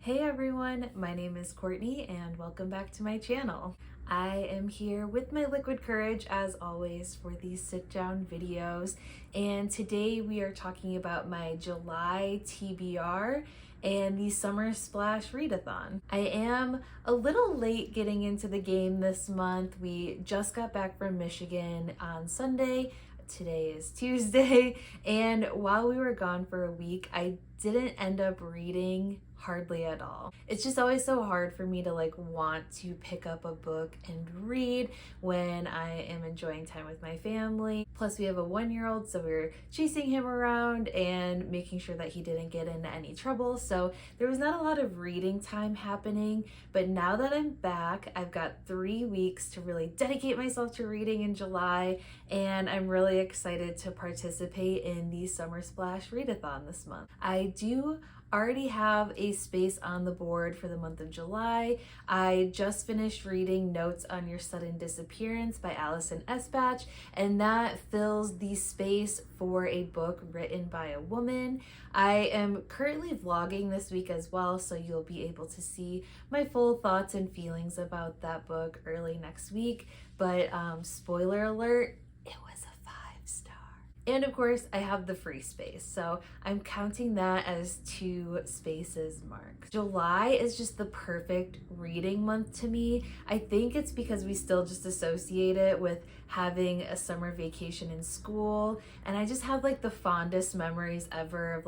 Hey everyone, my name is Courtney and welcome back to my channel. I am here with my liquid courage as always for these sit down videos, and today we are talking about my July TBR and the Summer Splash Readathon. I am a little late getting into the game this month. We just got back from Michigan on Sunday. Today is Tuesday, and while we were gone for a week, I didn't end up reading hardly at all. It's just always so hard for me to want to pick up a book and read when I am enjoying time with my family. Plus we have a 1-year-old, so we were chasing him around and making sure that he didn't get into any trouble. So there was not a lot of reading time happening, but now that I'm back, I've got 3 weeks to really dedicate myself to reading in July, and I'm really excited to participate in the Summer Splash Readathon this month. I do already have a space on the board for the month of July. I just finished reading Notes on Your Sudden Disappearance by Allison Esbach, and that fills the space for a book written by a woman. I am currently vlogging this week as well, so you'll be able to see my full thoughts and feelings about that book early next week. But spoiler alert, it was a 5-star. And of course, I have the free space, so I'm counting that as 2 spaces marked. July is just the perfect reading month to me. I think it's because we still just associate it with having a summer vacation in school, and I just have the fondest memories ever of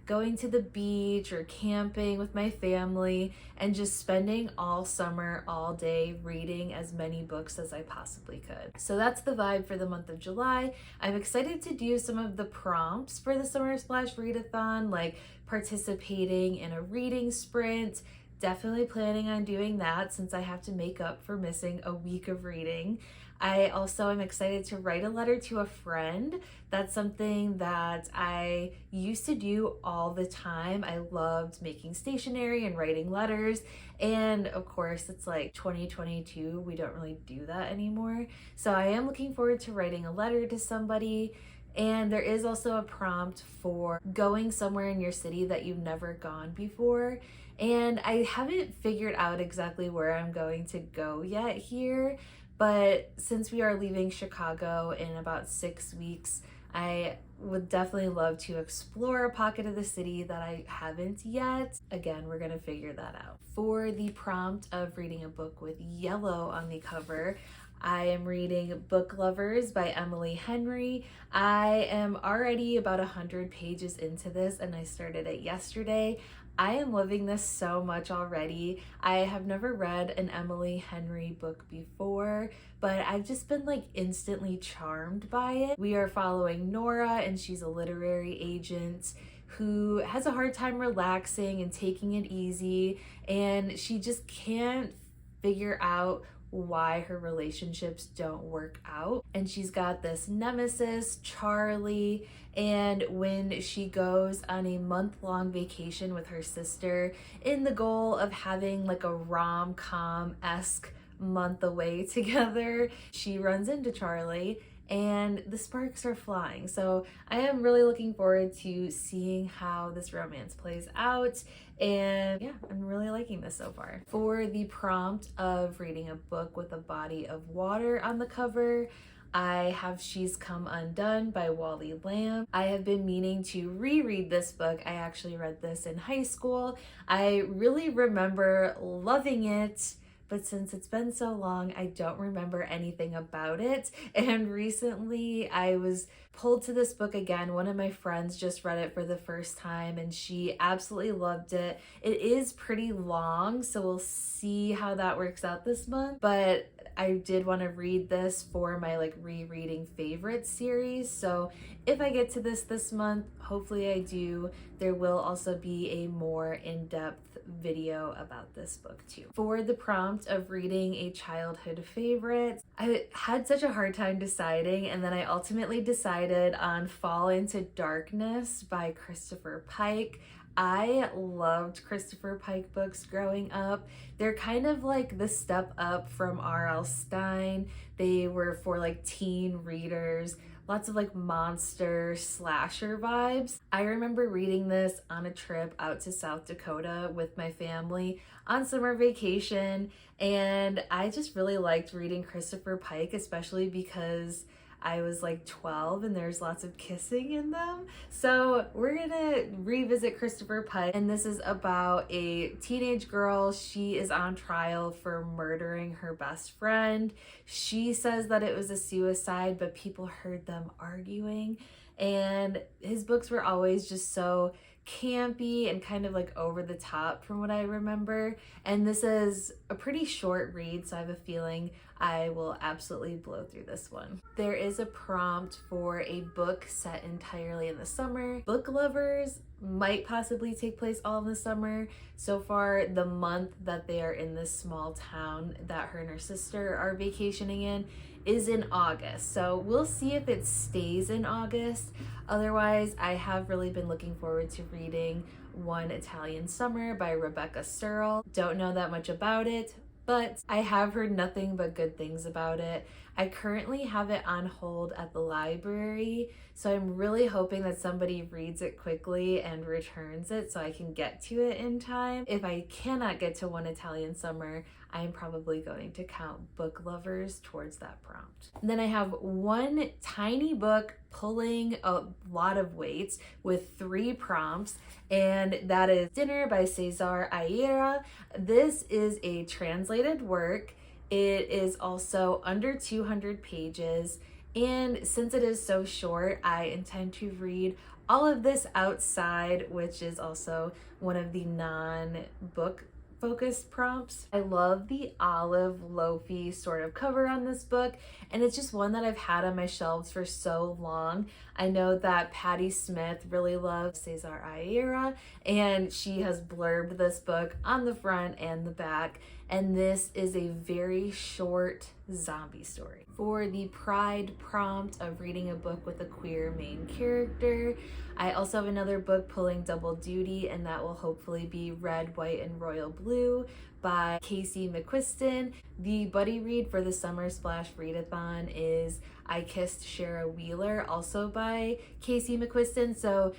going to the beach or camping with my family and just spending all summer, all day reading as many books as I possibly could. So that's the vibe for the month of July. I'm excited to do some of the prompts for the Summer Splash Readathon, like participating in a reading sprint. Definitely planning on doing that since I have to make up for missing a week of reading. I also am excited to write a letter to a friend. That's something that I used to do all the time. I loved making stationery and writing letters. And of course, it's 2022. We don't really do that anymore. So I am looking forward to writing a letter to somebody. And there is also a prompt for going somewhere in your city that you've never gone before. And I haven't figured out exactly where I'm going to go yet here. But since we are leaving Chicago in about 6 weeks, I would definitely love to explore a pocket of the city that I haven't yet. Again, we're gonna figure that out. For the prompt of reading a book with yellow on the cover, I am reading Book Lovers by Emily Henry. I am already about 100 pages into this, and I started it yesterday. I am loving this so much already. I have never read an Emily Henry book before, but I've just been instantly charmed by it. We are following Nora, and she's a literary agent who has a hard time relaxing and taking it easy, and she just can't figure out why her relationships don't work out. And she's got this nemesis, Charlie, and when she goes on a month-long vacation with her sister in the goal of having a rom-com-esque month away together, she runs into Charlie and the sparks are flying. So I am really looking forward to seeing how this romance plays out. And yeah, I'm really liking this so far. For the prompt of reading a book with a body of water on the cover, I have She's Come Undone by Wally Lamb. I have been meaning to reread this book. I actually read this in high school. I really remember loving it, but since it's been so long, I don't remember anything about it. And recently I was pulled to this book again. One of my friends just read it for the first time and she absolutely loved it. It is pretty long, so we'll see how that works out this month. But I did want to read this for my rereading favorites series. So if I get to this month, hopefully I do, there will also be a more in-depth video about this book too. For the prompt of reading a childhood favorite, I had such a hard time deciding, and then I ultimately decided on Fall into Darkness by Christopher Pike. I loved Christopher Pike books growing up. They're kind of the step up from R.L. Stine. They were for teen readers. lots of like monster slasher vibes. I remember reading this on a trip out to South Dakota with my family on summer vacation, and I just really liked reading Christopher Pike, especially because I was like 12 and there's lots of kissing in them. So we're gonna revisit Christopher Pike, and this is about a teenage girl. She is on trial for murdering her best friend. She says that it was a suicide, but people heard them arguing, and his books were always just so campy and kind of like over the top from what I remember. And this is a pretty short read, so I have a feeling I will absolutely blow through this one. There is a prompt for a book set entirely in the summer. Book lovers might possibly take place all in the summer. So far, the month that they are in this small town that her and her sister are vacationing in is in August. So we'll see if it stays in August. Otherwise, I have really been looking forward to reading One Italian Summer by Rebecca Searle. Don't know that much about it, but I have heard nothing but good things about it. I currently have it on hold at the library, so I'm really hoping that somebody reads it quickly and returns it so I can get to it in time. If I cannot get to One Italian Summer, I'm probably going to count book lovers towards that prompt. And then I have one tiny book pulling a lot of weights with 3 prompts, and that is Dinner by Cesar Aira. This is a translated work. It is also under 200 pages, and since it is so short, I intend to read all of this outside, which is also one of the non-book focused prompts. I love the olive loafy sort of cover on this book, and it's just one that I've had on my shelves for so long. I know that Patti Smith really loves Cesar Aira, and she has blurbed this book on the front and the back, and this is a very short zombie story. For the pride prompt of reading a book with a queer main character, I also have another book pulling double duty, and that will hopefully be Red, White, and Royal Blue by Casey McQuiston. The buddy read for the Summer Splash Readathon is I Kissed Shara Wheeler, also by Casey McQuiston. So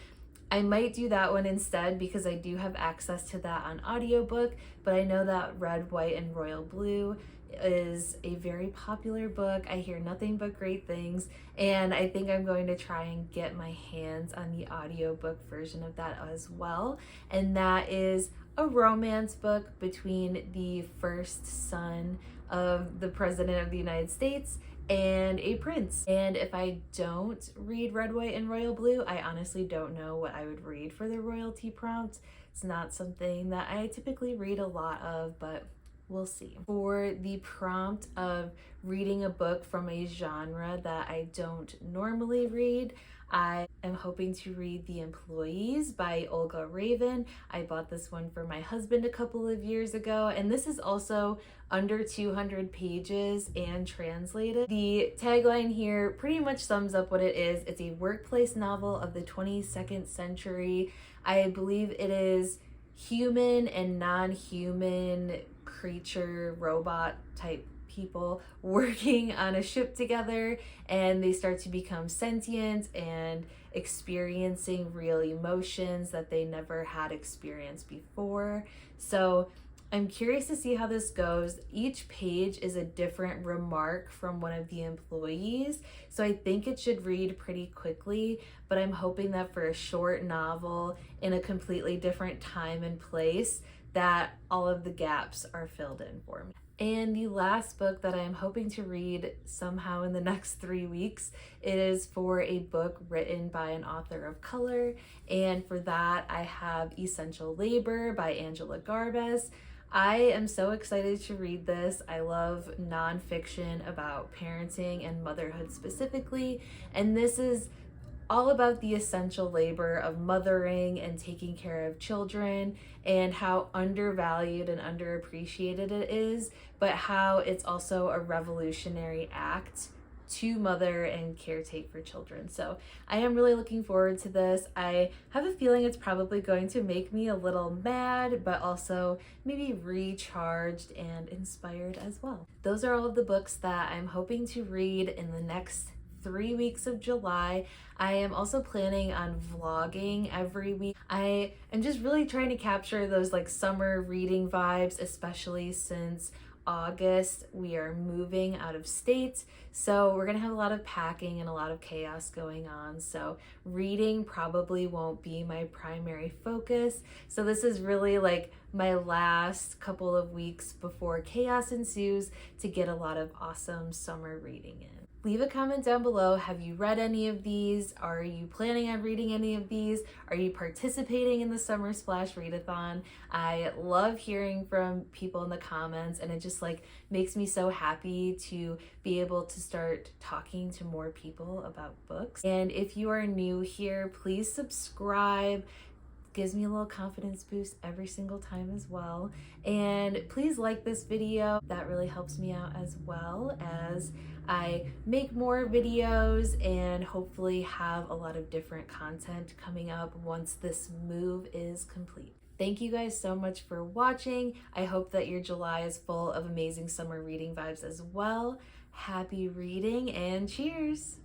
I might do that one instead because I do have access to that on audiobook, but I know that Red, White, and Royal Blue is a very popular book. I hear nothing but great things, and I think I'm going to try and get my hands on the audiobook version of that as well. And that is a romance book between the first son of the President of the United States and a prince. And if I don't read Red, White, and Royal Blue, I honestly don't know what I would read for the royalty prompt. It's not something that I typically read a lot of, but we'll see. For the prompt of reading a book from a genre that I don't normally read, I am hoping to read The Employees by Olga Raven. I bought this one for my husband a couple of years ago, and this is also under 200 pages and translated. The tagline here pretty much sums up what it is. It's a workplace novel of the 22nd century. I believe it is human and non-human creature robot type people working on a ship together, and they start to become sentient and experiencing real emotions that they never had experienced before. So I'm curious to see how this goes. Each page is a different remark from one of the employees, so I think it should read pretty quickly, but I'm hoping that for a short novel in a completely different time and place, that all of the gaps are filled in for me. And the last book that I'm hoping to read somehow in the next 3 weeks, it is for a book written by an author of color, and for that I have Essential Labor by Angela Garvez. I am so excited to read this. I love nonfiction about parenting and motherhood specifically, and this is all about the essential labor of mothering and taking care of children, and how undervalued and underappreciated it is, but how it's also a revolutionary act to mother and caretake for children. So I am really looking forward to this. I have a feeling it's probably going to make me a little mad, but also maybe recharged and inspired as well. Those are all of the books that I'm hoping to read in the next 3 weeks of July. I am also planning on vlogging every week. I am just really trying to capture those like summer reading vibes, especially since August we are moving out of state, so we're gonna have a lot of packing and a lot of chaos going on, so reading probably won't be my primary focus. So this is really like my last couple of weeks before chaos ensues to get a lot of awesome summer reading in. Leave a comment down below. Have you read any of these? Are you planning on reading any of these? Are you participating in the Summer Splash Readathon? I love hearing from people in the comments, and it just like makes me so happy to be able to start talking to more people about books. And if you are new here, please subscribe. Gives me a little confidence boost every single time as well. And please like this video. That really helps me out as well as I make more videos and hopefully have a lot of different content coming up once this move is complete. Thank you guys so much for watching. I hope that your July is full of amazing summer reading vibes as well. Happy reading and cheers!